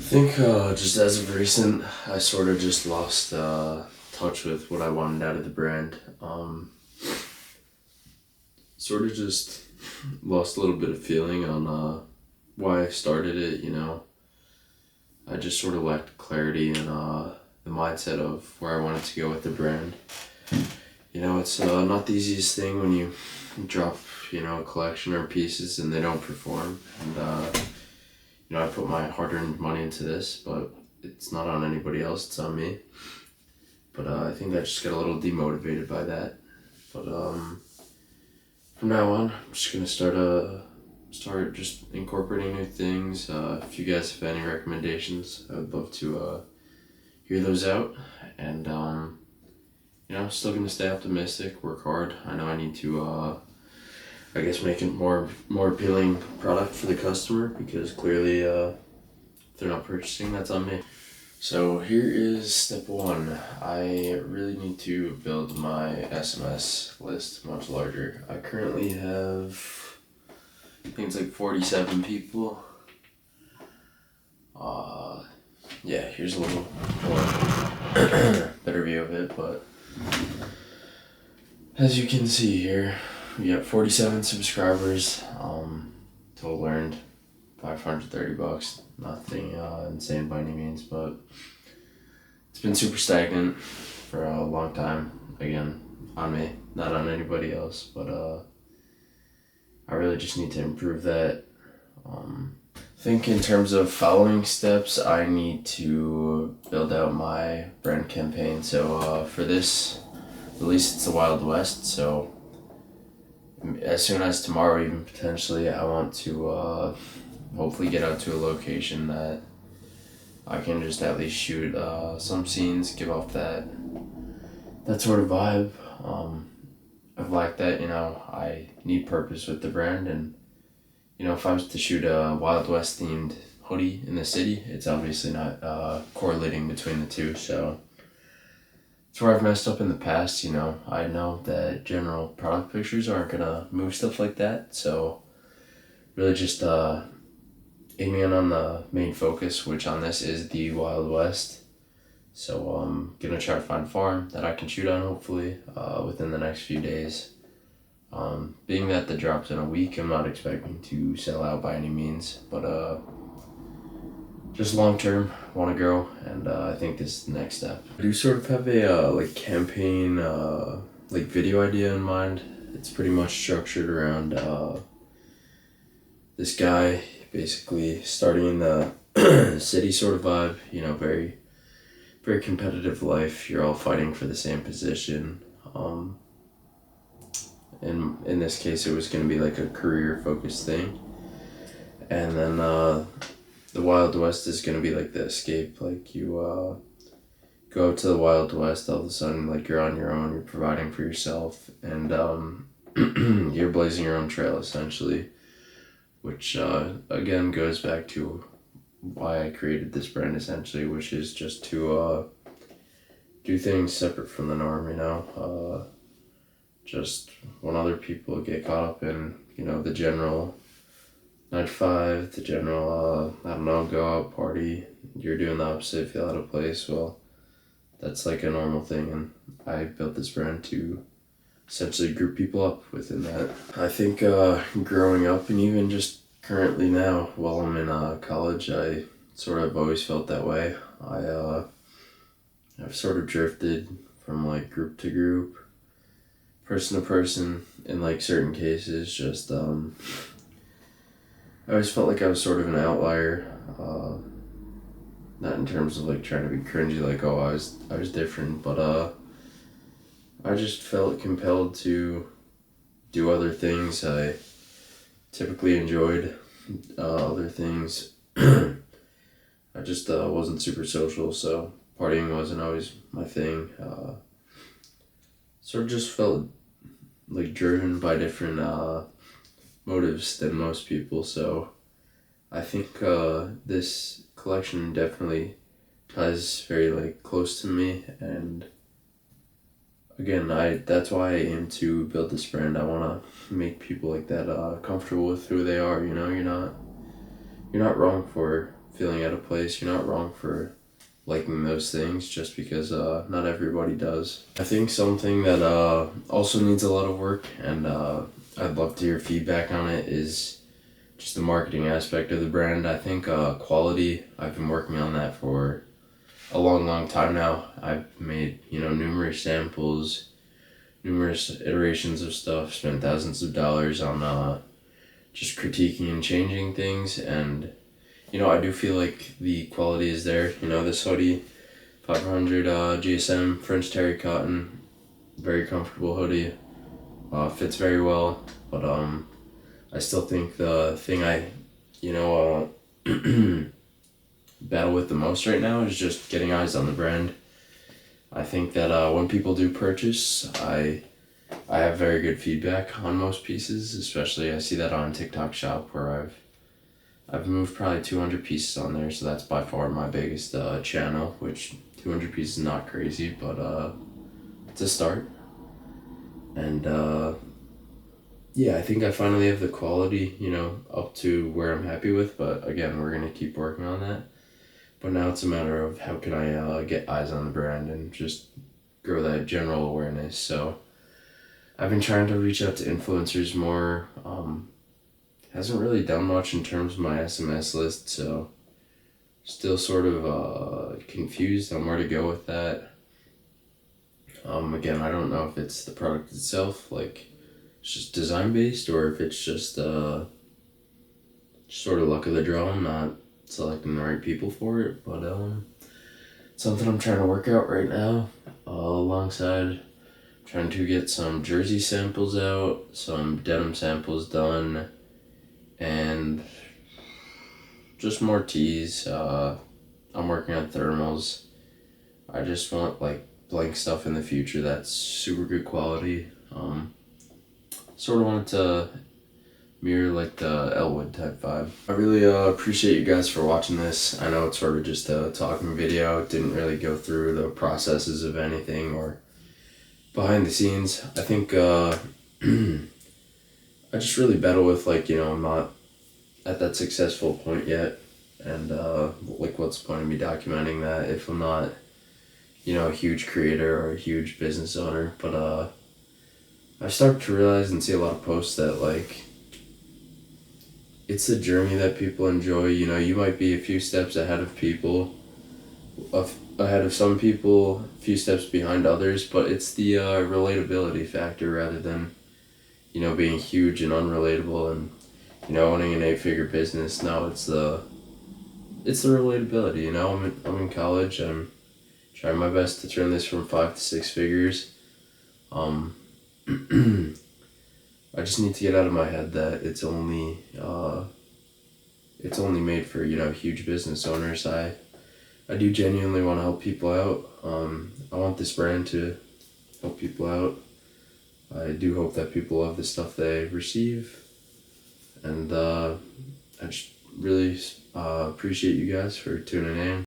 think just as of recent, I sort of just lost touch with what I wanted out of the brand. Sort of just lost a little bit of feeling on why I started it. I just sort of lacked clarity and the mindset of where I wanted to go with the brand. It's not the easiest thing when you drop a collection or pieces and they don't perform. And I put my hard-earned money into this, but it's not on anybody else, it's on me. But I think I just got a little demotivated by that. But from now on, I'm just gonna start just incorporating new things. If you guys have any recommendations, I would love to hear those out. And still gonna stay optimistic, work hard. I know I need to I guess make it more appealing product for the customer, because clearly if they're not purchasing, that's on me. So here is step one. I really need to build my SMS list much larger. I currently have, I think it's like 47 people. Yeah, here's a little more better view of it, but as you can see here, we got 47 subscribers. Total earned $530. Nothing insane by any means, but it's been super stagnant for a long time. Again, on me, not on anybody else, but I really just need to improve that. I think in terms of following steps, I need to build out my brand campaign. So for this release, it's the Wild West, so as soon as tomorrow, even potentially, I want to hopefully get out to a location that I can just at least shoot some scenes, give off that sort of vibe. I've liked that. I need purpose with the brand, and if I was to shoot a Wild West themed hoodie in the city, it's obviously not correlating between the two. So it's where I've messed up in the past. I know that general product pictures aren't gonna move stuff like that, so really just aiming in on the main focus, which on this is the Wild West. So I'm gonna try to find a farm that I can shoot on, hopefully within the next few days. Being that the drop's in a week, I'm not expecting to sell out by any means, but just long term, want to grow, and I think this is the next step. I do sort of have a campaign video idea in mind. It's pretty much structured around this guy basically starting in the city sort of vibe. Very very competitive life. You're all fighting for the same position. In this case, it was going to be like a career focused thing, and then the Wild West is going to be like the escape. Like you go out to the Wild West, all of a sudden like you're on your own, you're providing for yourself, and you're blazing your own trail essentially, which again goes back to why I created this brand essentially, which is just to do things separate from the norm. Just when other people get caught up in the general 9 to 5, the general go out party, you're doing the opposite, feel out of place. Well, that's like a normal thing, and I built this brand to essentially group people up within that. I think growing up, and even just currently now while I'm in college, I sort of always felt that way. I've sort of drifted from like group to group, person to person in like certain cases. Just I always felt like I was sort of an outlier, not in terms of like trying to be cringy, like I was different, but I just felt compelled to do other things. I typically enjoyed other things. I just wasn't super social, so partying wasn't always my thing. Sort of just felt like driven by different motives than most people. So I think this collection definitely ties very like close to me, and again, that's why I aim to build this brand. I want to make people like that comfortable with who they are. You're not wrong for feeling out of place. You're not wrong for liking those things just because not everybody does. I think something that also needs a lot of work, and I'd love to hear feedback on it, is just the marketing aspect of the brand. I think quality, I've been working on that for a long time now. I've made, numerous samples, numerous iterations of stuff, spent thousands of dollars on just critiquing and changing things, and I do feel like the quality is there. This hoodie, 500 GSM French terry cotton, very comfortable hoodie, fits very well, but I still think the thing I battle with the most right now is just getting eyes on the brand. I think that when people do purchase, I have very good feedback on most pieces, especially I see that on TikTok Shop, where I've moved probably 200 pieces on there, so that's by far my biggest channel, which 200 pieces is not crazy, but it's a start. And yeah, I think I finally have the quality, up to where I'm happy with, but again, we're going to keep working on that. But now it's a matter of how can I get eyes on the brand and just grow that general awareness. So I've been trying to reach out to influencers more. Hasn't really done much in terms of my SMS list, so still sort of confused on where to go with that. Again, I don't know if it's the product itself, like it's just design based, or if it's just sort of luck of the draw. I'm not selecting the right people for it, but something I'm trying to work out right now, alongside trying to get some jersey samples out, some denim samples done, and just more tees. I'm working on thermals. I just want like blank stuff in the future that's super good quality. Sort of want to mirror like the Elwood type vibe. I really appreciate you guys for watching this. I know it's sort of just a talking video. It didn't really go through the processes of anything or behind the scenes. I think I just really battle with I'm not at that successful point yet, and what's the point of me documenting that if I'm not a huge creator or a huge business owner. But I've started to realize and see a lot of posts that it's the journey that people enjoy. You might be a few steps ahead of people, ahead of some people, a few steps behind others, but it's the relatability factor rather than being huge and unrelatable and owning an 8-figure business. No, it's the relatability. I'm in college. I'm trying my best to turn this from 5 to 6 figures. I just need to get out of my head that it's only made for huge business owners. I do genuinely want to help people out. I want this brand to help people out. I do hope that people love the stuff they receive, and I just really appreciate you guys for tuning in.